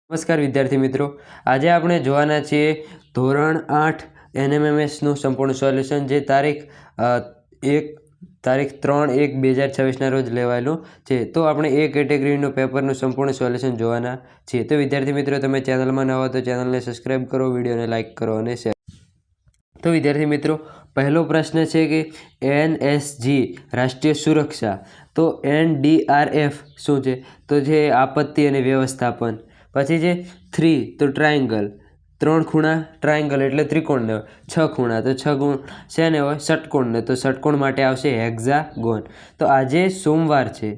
નમસ્કાર વિદ્યાર્થી મિત્રો, આજે આપણે જોવાના છીએ ધોરણ 8 NMMSનું સંપૂર્ણ સોલ્યુશન, જે તારીખ 3/1/2026ના રોજ લેવાયેલું છે. તો આપણે એ કેટેગરીનું પેપરનું સંપૂર્ણ સોલ્યુશન જોવાના છીએ. તો વિદ્યાર્થી મિત્રો, તમે ચેનલમાં નવા હો તો ચેનલને સબસ્ક્રાઈબ કરો, વિડીયોને લાઇક કરો અને શેર. તો વિદ્યાર્થી મિત્રો, પહેલો પ્રશ્ન છે કે NSG રાષ્ટ્રીય સુરક્ષા, તો NDRF શું છે? તો છે આપત્તિ અને વ્યવસ્થાપન. પછી છે 3 તો ટ્રાયંગલ, 3 ખૂણા ટ્રાયંગલ એટલે ત્રિકોણને હોય. 6 ખૂણા તો 6 ગુણ શેને હોય? ષટકોણને. તો ષટકોણ માટે આવશે હેક્ઝાગોન. તો આજે સોમવાર છે,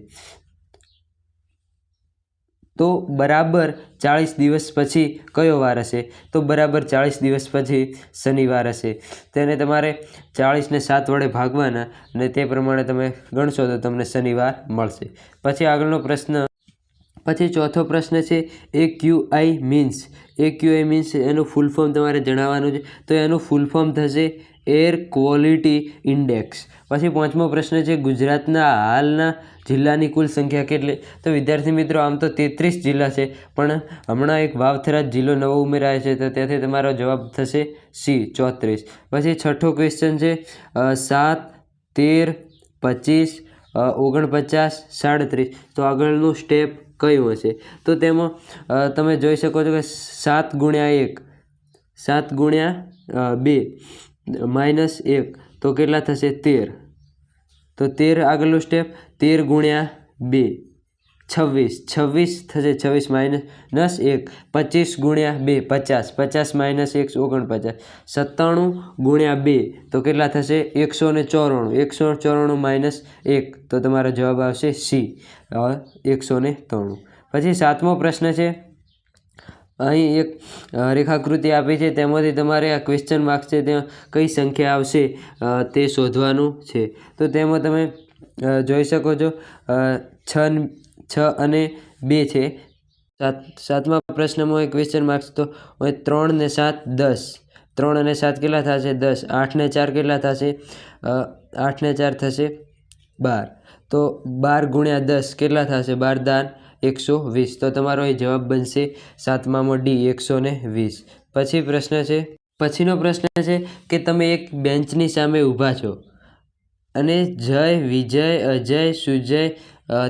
તો બરાબર 40 દિવસ પછી કયો વાર હશે? તો બરાબર 40 દિવસ પછી શનિવાર હશે. તેને તમારે 40ને 7 વડે ભાગવાના અને તે પ્રમાણે તમે ગણશો તો તમને શનિવાર મળશે. પછી આગળનો પ્રશ્ન, પછી ચોથો પ્રશ્ન છે AQI મીન્સ. AQI મીન્સ એનું ફૂલ ફોર્મ તમારે જણાવવાનું છે. તો એનું ફૂલ ફોર્મ થશે એર ક્વોલિટી ઇન્ડેક્સ. પછી પાંચમો પ્રશ્ન છે ગુજરાતના હાલના જિલ્લાની કુલ સંખ્યા કેટલી? તો વિદ્યાર્થી મિત્રો, આમ તો 33 જિલ્લા છે, પણ હમણાં એક વાવથરા જિલ્લો નવો ઉમેરાયો છે, તો ત્યાંથી તમારો જવાબ થશે C 34. પછી છઠ્ઠો ક્વેશ્ચન છે 7, 13, 25, 49, 37. તો આગળનું સ્ટેપ કયું હશે? તો તેમાં તમે જોઈ શકો છો કે 7 ગુણ્યા 1, 7 ગુણ્યા 2 માઇનસ 1 તો કેટલા થશે? 13. તો 13 આગળનું સ્ટેપ. 13 ગુણ્યા 2 26, 26 થશે. 26 માઇનસ 1 25 ગુણ્યા 2 50, 50 માઇનસ 1 49. 97 ગુણ્યા 2 તો કેટલા થશે? 194. 194 માઇનસ 1 તો તમારો જવાબ આવશે C 193. પછી સાતમો પ્રશ્ન છે, અહીં એક રેખાકૃતિ આપી છે, તેમાંથી તમારે આ ક્વેશ્ચન માર્ક છે ત્યાં કઈ સંખ્યા આવશે તે શોધવાનું છે. તો તેમાં તમે જોઈ શકો છો 6 અને 2 છે. સાતમા પ્રશ્નમાં એક ક્વેશ્ચન માર્ક્સ, તો 3 ને 7 10. 3 અને 7 કેટલા થશે? 10. 8 ને 4 કેટલા થશે? 8 ને 4 થશે 12. તો 12 ગુણ્યા 10 કેટલા થશે? 12 દાન 120. તો તમારો અહીં જવાબ બનશે સાતમામાં D 120. પછીનો પ્રશ્ન છે કે તમે એક બેન્ચની સામે ઊભા છો અને જય, વિજય, અજય, સુજય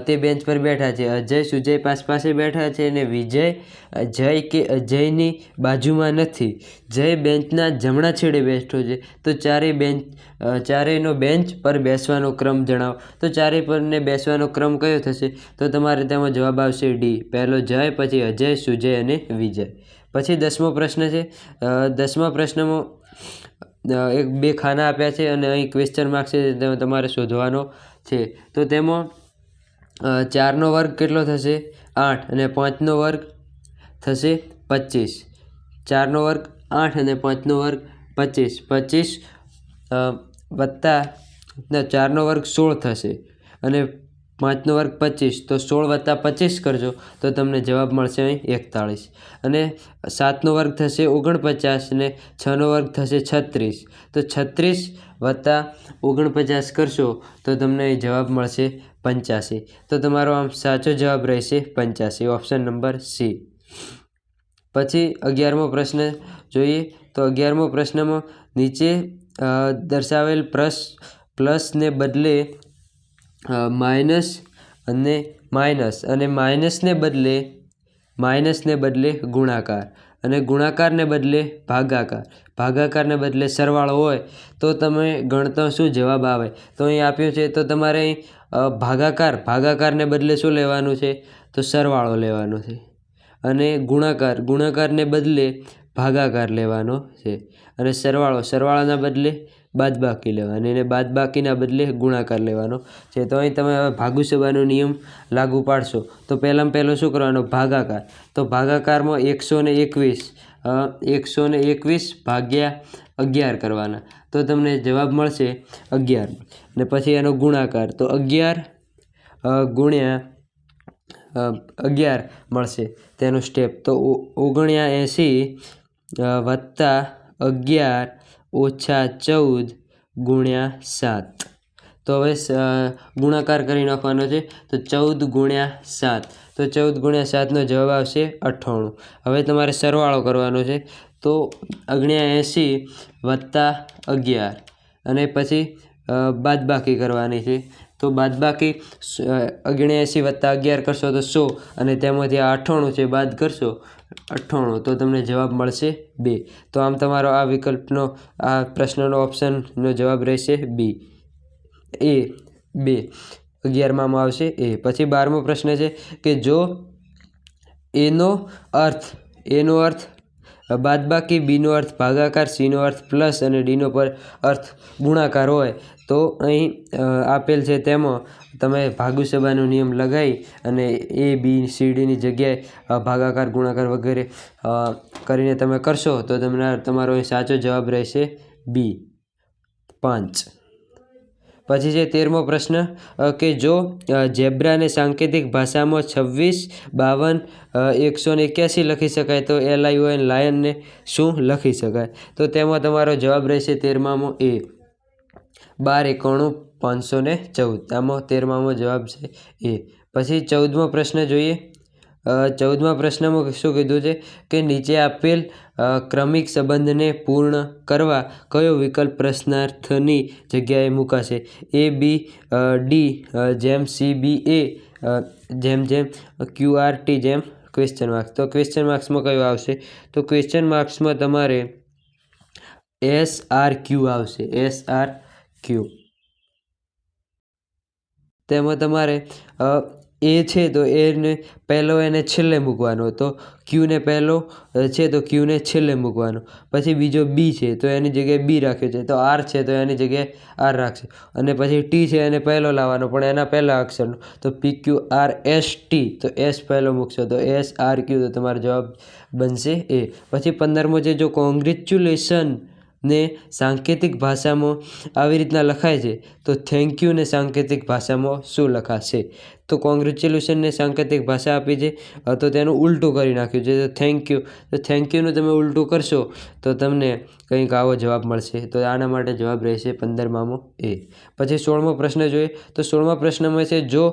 તે બેન્ચ પર બેઠા છે. અજય સુજય પાસે બેઠા છે અને વિજય જય કે અજયની બાજુમાં નથી. જય બેન્ચના જમણા છેડે બેઠો છે. તો ચારેયનો બેન્ચ પર બેસવાનો ક્રમ જણાવો. તો ચારેય પરને બેસવાનો ક્રમ કયો થશે? તો તમારે તેમાં જવાબ આવશે D, પહેલો જય, પછી અજય, સુજય અને વિજય. પછી 10મો પ્રશ્ન છે. 10મા પ્રશ્નમાં 2 ખાના આપ્યા છે અને અહીં ક્વેશ્ચન માર્ક છે, તમારે શોધવાનો છે. તો તેમાં 4નો વર્ગ કેટલો થશે? 8 અને 5નો વર્ગ થશે 25. 4નો વર્ગ 8 અને 5નો વર્ગ 25. 25 વત્તા 4નો વર્ગ 16 થશે અને 5નો વર્ગ 25. તો 16 વત્તા 25 કરજો તો તમને જવાબ મળશે અહીં 41. અને 7નો વર્ગ થશે 49 અને 6નો વર્ગ થશે 36. તો 36 વત્તા 49 કરશો તો તમને જવાબ મળશે 85. તો તમારો આમ સાચો જવાબ રહેશે 85, ઓપ્શન નંબર C. પછી 11મો પ્રશ્ન જોઈએ. તો 11મો પ્રશ્નમાં નીચે દર્શાવેલ પ્લસને બદલે માઇનસ અને માઇનસને બદલે ગુણાકાર અને ગુણાકારને બદલે ભાગાકારને બદલે સરવાળો હોય તો તમે ગણતા શું જવાબ આવે? તો અહીં આપ્યું છે, તો તમારે અહીં ભાગાકારને બદલે શું લેવાનું છે? તો સરવાળો લેવાનો છે. અને ગુણાકારને બદલે ભાગાકાર લેવાનો છે. અને સરવાળાના બદલે બાદબાકી લેવાની અને બાદબાકીના બદલે ગુણાકાર લેવાનો છે. તો અહીં તમે હવે ભાગુસભાનો નિયમ લાગુ પાડશો. તો પહેલો શું કરવાનો? ભાગાકાર. તો ભાગાકારમાં 121 ભાગ્યા 11 કરવાના તો તમને જવાબ મળશે 11. અને પછી એનો ગુણાકાર, તો 11 ગુણ્યા 11 મળશે તેનું સ્ટેપ. તો 79 વત્તા 11 ઓછા 14 ગુણ્યા 7. તો હવે ગુણાકાર કરી નાખવાનો છે. તો 14 ગુણ્યા 7, તો 14 ગુણ્યા 7નો જવાબ આવશે 98. હવે તમારે સરવાળો કરવાનો છે. તો 79 વત્તા 11 અને પછી બાદબાકી કરવાની છે. તો બાદબાકી 79 વત્તા 11 કરશો તો 100 અને તેમાંથી આ 98 છે બાદ કરશો 98, તો તમને જવાબ મળશે 2. તો આમ તમારો આ વિકલ્પનો આ પ્રશ્નનો ઓપ્શનનો જવાબ રહેશે બી, એ 2. 11માં આવશે એ. પછી 12મો પ્રશ્ન છે કે જો એનો અર્થ બાદબાકી, બીનો અર્થ ભાગાકાર, સીનો અર્થ પ્લસ અને ડીનો અર્થ ગુણાકાર હોય તો અહીં આપેલ છે તેમાં તમે ભાગુસભાનો નિયમ લગાવી અને એ બી સી ડીની જગ્યાએ ભાગાકાર, ગુણાકાર વગેરે કરીને તમે કરશો તો તમારો અહીં સાચો જવાબ રહેશે બી 5. પછી છે 13મો પ્રશ્ન કે જો ઝેબ્રાને સાંકેતિક ભાષામાં 26, 52, 181 લખી શકાય તો LION લાયનને શું લખી શકાય? તો તેમાં તમારો જવાબ રહેશે 13મામાં એ 12, 91, 514. આમાં 13મામાં જવાબ છે એ. પછી 14મો પ્રશ્ન જોઈએ. 14મા પ્રશ્નમાં શું કીધું છે કે નીચે આપેલ ક્રમિક સંબંધને પૂર્ણ કરવા કયો વિકલ્પ પ્રશ્નાર્થની જગ્યાએ મૂકાશે? એ બી ડી જેમ સી બી એ જેમ QR ટી જેમ ક્વેશ્ચન માર્ક્સ. તો ક્વેશ્ચન માર્ક્સમાં કયો આવશે? તો ક્વેશ્ચન માર્ક્સમાં તમારે SRQ આવશે, SRQ. તેમાં તમારે એ છે તો એને પહેલો એને છેલ્લે મૂકવાનો, તો ક્યુને પહેલો છે તો ક્યુને છેલ્લે મૂકવાનો. પછી બીજો બી છે તો એની જગ્યાએ બી રાખ્યો છે, તો આર છે તો એની જગ્યાએ આર રાખશે. અને પછી ટી છે એને પહેલો લાવવાનો પણ એના પહેલા અક્ષરનો, તો PQRST, તો એસ પહેલો મૂકશો તો SRQ, તો તમારો જવાબ બનશે એ. પછી 15મો છે જો કોંગ્રેચ્યુલેશન ને સાંકેતિક ભાષામાં આવી રીતના લખાય છે તો થેન્ક યુને સાંકેતિક ભાષામાં શું લખાશે? તો કોંગ્રેચ્યુલેશનને સાંકેતિક ભાષા આપી છે તો તેનું ઉલટું કરી નાખ્યું છે, તો થેન્ક યુ. તો થેન્ક યુનું તમે ઉલટું કરશો તો તમને કંઈક આવો જવાબ મળશે. તો આના માટે જવાબ રહેશે 15મામાં એ. પછી 16મો પ્રશ્ન જોઈએ. તો 16મા પ્રશ્નમાં છે જો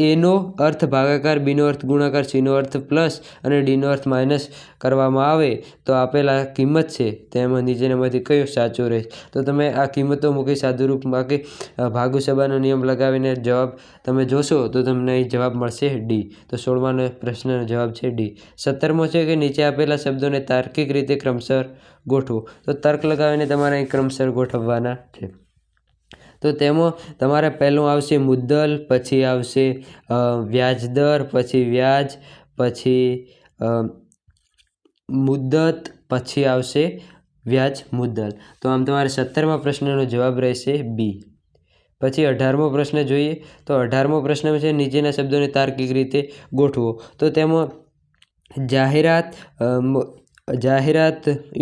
એનો અર્થ ભાગાકાર, બીનો અર્થ ગુણાકાર, સીનો અર્થ પ્લસ અને ડીનો અર્થ માઇનસ કરવામાં આવે તો આપેલા કિંમત છે તેમાં નીચેનામાંથી કયો સાચો રહે? તો તમે આ કિંમતો મૂકી સાદુરૂપ બાકી ભાગુસભાનો નિયમ લગાવીને જવાબ તમે જોશો તો તમને અહીં જવાબ મળશે ડી. તો 16માનો પ્રશ્નનો જવાબ છે ડી. 17મો છે કે નીચે આપેલા શબ્દોને તાર્કિક રીતે ક્રમશર ગોઠવો. તો તર્ક લગાવીને તમારે અહીં ક્રમશર ગોઠવવાના છે. તો તેમાં તમારે પહેલું આવશે મુદ્દલ, પછી આવશે વ્યાજદર, પછી વ્યાજ, પછી મુદ્દત, પછી આવશે વ્યાજ મુદ્દલ. તો આમ તમારે 17મા પ્રશ્નનો જવાબ રહેશે બી. પછી 18મો પ્રશ્ન જોઈએ. તો 18મો પ્રશ્ન છે નીચેના શબ્દોને તાર્કિક રીતે ગોઠવો. તો તેમાં જાહેરાત,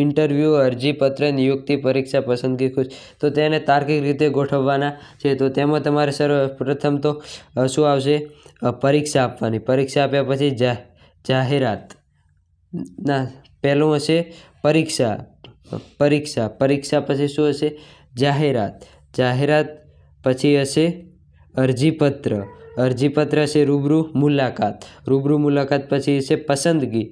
ઇન્ટરવ્યૂ, અરજીપત્ર, નિયુક્તિ, પરીક્ષા, પસંદગી, ખુશ, તો તેને તાર્કિક રીતે ગોઠવવાના છે. તો તેમાં તમારે સર્વપ્રથમ તો શું આવશે? પરીક્ષા આપવાની. પરીક્ષા આપ્યા પછી જાહેરાત ના પહેલું હશે પરીક્ષા પછી શું હશે? જાહેરાત પછી હશે અરજીપત્ર હશે રૂબરૂ મુલાકાત પછી હશે પસંદગી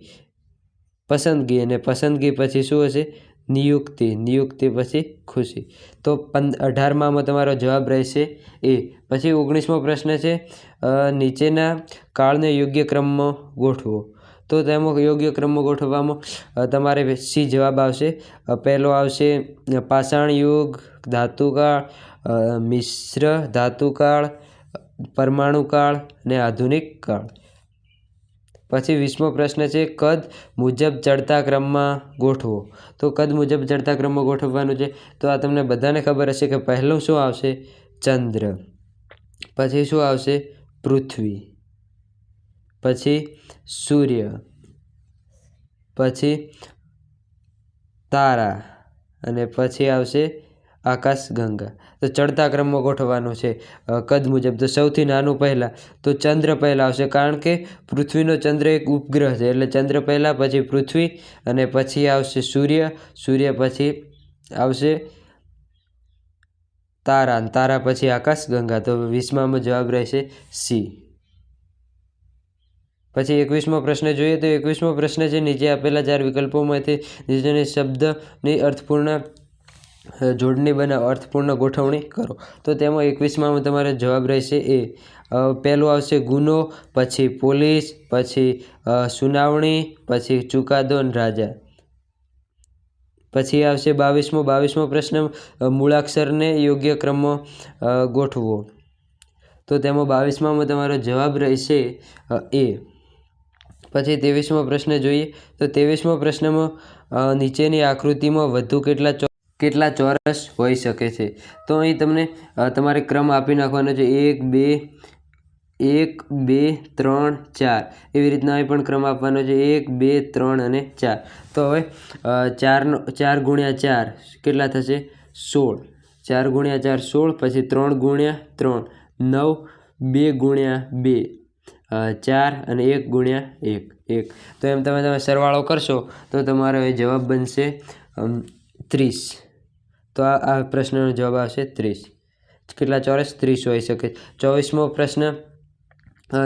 અને પસંદગી પછી શું હશે? નિયુક્તિ પછી ખુશી. તો 18માં તમારો જવાબ રહેશે એ. પછી 19મો પ્રશ્ન છે નીચેના કાળને યોગ્ય ક્રમમાં ગોઠવો. તો તેમાં યોગ્ય ક્રમમાં ગોઠવવામાં તમારે સી જવાબ આવશે. પહેલો આવશે પાષાણ યુગ, ધાતુકાળ, મિશ્ર ધાતુકાળ, પરમાણુકાળ અને આધુનિક કાળ. પછી 20મો પ્રશ્ન છે કદ મુજબ ચડતા ક્રમમાં ગોઠવો. તો કદ મુજબ ચડતા ક્રમમાં ગોઠવવાનું છે. તો આ તમને બધાને ખબર હશે કે પહેલું શું આવશે? ચંદ્ર, પછી શું આવશે? પૃથ્વી, પછી સૂર્ય, પછી તારા અને પછી આવશે આકાશગંગા. તો ચડતા ક્રમમાં ગોઠવવાનું છે કદ મુજબ. તો સૌથી નાનું પહેલાં તો ચંદ્ર પહેલાં આવશે, કારણ કે પૃથ્વીનો ચંદ્ર એક ઉપગ્રહ છે એટલે ચંદ્ર પહેલાં, પછી પૃથ્વી અને પછી આવશે સૂર્ય પછી આવશે તારા, તારા પછી આકાશગંગા, તો 20માં જવાબ રહેશે સી. પછી 21મો પ્રશ્ન જોઈએ તો 21મો પ્રશ્ન છે, નીચે આપેલા 4 વિકલ્પોમાંથી નીચેની શબ્દની અર્થપૂર્ણ જોડણી બનાવો, અર્થપૂર્ણ ગોઠવણી કરો. તો તેમાં 21માં તમારે જવાબ રહેશે એ. પહેલું આવશે ગુનો, પછી પોલીસ, પછી સુનાવણી, પછી ચુકાદો અને રાજા. પછી આવશે 22મો પ્રશ્ન, મૂળાક્ષરને યોગ્ય ક્રમમાં ગોઠવો. તો તેમાં 22માં તમારો જવાબ રહેશે એ. પછી 23મો પ્રશ્ન જોઈએ તો 23મો પ્રશ્નમાં નીચેની આકૃતિમાં વધુ કેટલા ચોરસ હોઈ શકે છે. તો અહીં તમને તમારે ક્રમ આપી નાખવાનો છે, 1 2 3 4 એવી રીતના અહીં પણ ક્રમ આપવાનો છે, 1 2 3 અને 4. તો હવે 4 ગુણ્યા 4 કેટલા થશે? 16. 4 ગુણ્યા 4 16, પછી 3 ગુણ્યા 3 9, 2 ગુણ્યા 2 4 અને 1 ગુણ્યા 1 1. તો એમ તમે સરવાળો કરશો તો તમારો એ જવાબ બનશે 30. તો આ પ્રશ્નનો જવાબ આવશે 30. કેટલા ચોરસ? 30 હોઈ શકે. 24મો પ્રશ્ન,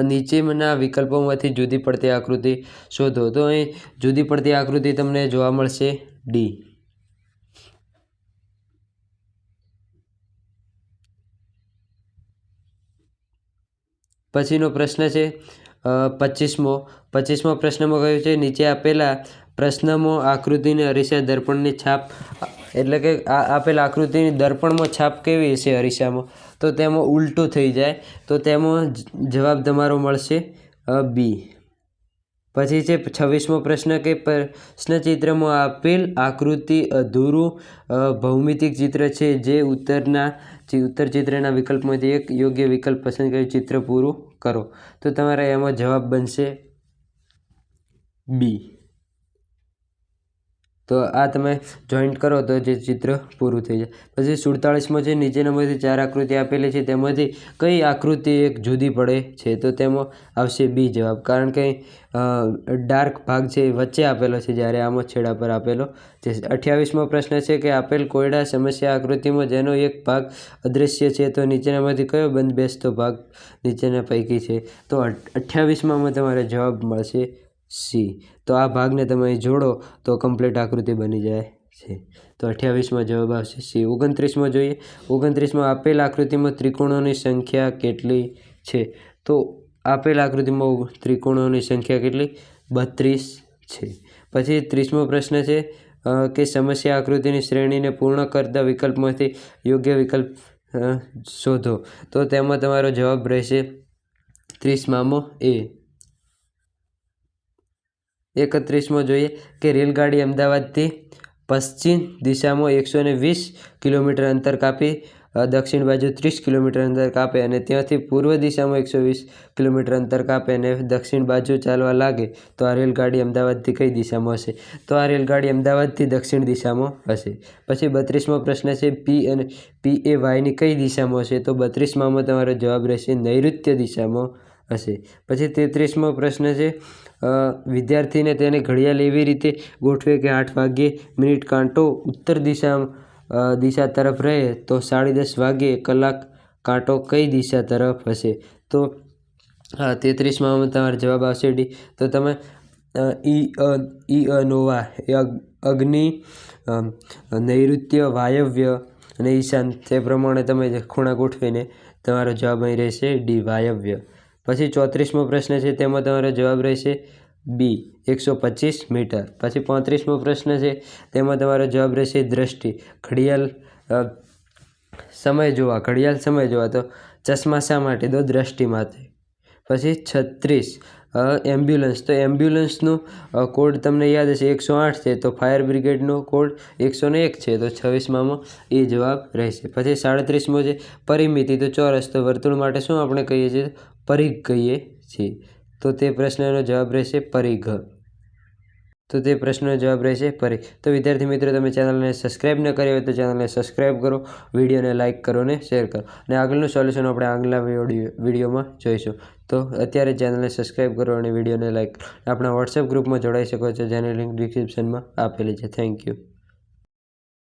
નીચેના વિકલ્પોમાંથી જુદી પડતી આકૃતિ શોધો. તો અહીં જુદી પડતી આકૃતિ તમને જોવા મળશે ડી. પછીનો પ્રશ્ન છે 25મો પ્રશ્નમાં કહ્યું છે, નીચે આપેલા પ્રશ્નમાં આકૃતિની અરીસા દર્પણની છાપ, એટલે કે આપેલા આકૃતિની દર્પણમાં છાપ કેવી હશે અરીસામાં? તો તેમાં ઉલટું થઈ જાય, તો તેમાં જવાબ તમારો મળશે બી. પછી છે 26મો પ્રશ્ન કે પ્રશ્નચિત્રમાં આપેલ આકૃતિ અધૂરું ભૌમિતિક ચિત્ર છે, જે ઉત્તર ચિત્રના વિકલ્પમાંથી એક યોગ્ય વિકલ્પ પસંદ કરી ચિત્ર પૂરું કરો. તો તમારે એમાં જવાબ બનશે બી. તો આ તમે જોઈન્ટ કરો તો જે ચિત્ર પૂરું થઈ જાય. પછી 47મો છે, નીચેનામાંથી 4 આકૃતિ આપેલી છે, તેમાંથી કઈ આકૃતિ એક જુદી પડે છે? તો તેમાં આવશે બી જવાબ, કારણ કે ડાર્ક ભાગ છે એ વચ્ચે આપેલો છે, જ્યારે આમાં છેડા પર આપેલો છે. 28મો પ્રશ્ન છે કે આપેલ કોયડા સમસ્યા આકૃતિમાં જેનો એક ભાગ અદૃશ્ય છે, તો નીચેનામાંથી કયો બંધબેસતો ભાગ નીચેના પૈકી છે? તો 28માં તમારે જવાબ મળશે સી. તો આ ભાગને તમે જોડો તો કમ્પ્લીટ આકૃતિ બની જાય છે. તો 28માં જવાબ આવશે સી. 29માં જોઈએ. 29માં આપેલ આકૃતિમાં ત્રિકોણોની સંખ્યા કેટલી છે? તો આપેલ આકૃતિમાં ત્રિકોણોની સંખ્યા કેટલી? 32 છે. પછી 30મો પ્રશ્ન છે કે સમસ્યા આકૃતિની શ્રેણીને પૂર્ણ કરતા વિકલ્પમાંથી યોગ્ય વિકલ્પ શોધો. તો તેમાં તમારો જવાબ રહેશે 30માં એ. 31માં જોઈએ કે રેલગાડી અમદાવાદથી પશ્ચિમ દિશામાં 120 કિલોમીટર અંતર કાપી દક્ષિણ બાજુ 30 કિલોમીટર અંતર કાપે અને ત્યાંથી પૂર્વ દિશામાં 120 કિલોમીટર અંતર કાપે અને દક્ષિણ બાજુ ચાલવા લાગે, તો આ રેલગાડી અમદાવાદથી કઈ દિશામાં હશે? તો આ રેલગાડી અમદાવાદથી દક્ષિણ દિશામાં હશે. પછી 32મો પ્રશ્ન છે, પી એ વાયની કઈ દિશામાં હશે? તો 32માં તમારો જવાબ રહેશે નૈઋત્ય દિશામાં હશે. પછી 33મો પ્રશ્ન છે, વિદ્યાર્થીને તેને ઘડિયાળ એવી રીતે ગોઠવે કે 8 વાગ્યે મિનિટ કાંટો ઉત્તર દિશા તરફ રહે, તો 10:30 વાગ્યે કલાક કાંટો કઈ દિશા તરફ હશે? તો 33માં તમારો જવાબ આવશે ડી. તો તમે નોવા અગ્નિ, નૈઋત્ય, વાયવ્ય અને ઈશાન, તે પ્રમાણે તમે ખૂણા ગોઠવીને તમારો જવાબ અહીં રહેશે ડી, વાયવ્ય. પછી 34મો પ્રશ્ન છે, તેમાં તમારો જવાબ રહેશે બી, 125 મીટર. પછી 35મો પ્રશ્ન છે, તેમાં તમારો જવાબ રહેશે દ્રષ્ટિ, ઘડિયાળ સમય જોવા. તો ચશ્મા શા માટે? તો દ્રષ્ટિ માટે. પછી 36 એમ્બ્યુલન્સ. તો એમ્બ્યુલન્સનો કોડ તમને યાદ હશે 108 છે, તો ફાયર બ્રિગેડનો કોડ 101 છે, તો 26માં એ જવાબ રહેશે. પછી 37મો છે પરિમિતિ. તો ચોરસ. તો વર્તુળ માટે શું આપણે કહીએ છીએ? પરિઘ કહીએ છીએ. તો તે પ્રશ્નનો જવાબ રહેશે પરિઘ. તો વિદ્યાર્થી મિત્રો, તમે ચેનલને સબસ્ક્રાઈબ ન કરી હોય તો ચેનલને સબસ્ક્રાઈબ કરો, વિડીયોને લાઇક કરો અને શેર કરો. અને આગળનું સોલ્યુશન આપણે આગલા વિડીયોમાં જોઈશું. તો અત્યારે ચેનલને સબસ્ક્રાઈબ કરો અને વિડીયોને લાઇક કરો. આપણા વોટ્સએપ ગ્રુપમાં જોડાઈ શકો છો, જેની લિંક ડિસ્ક્રિપ્શનમાં આપેલી છે. Thank you.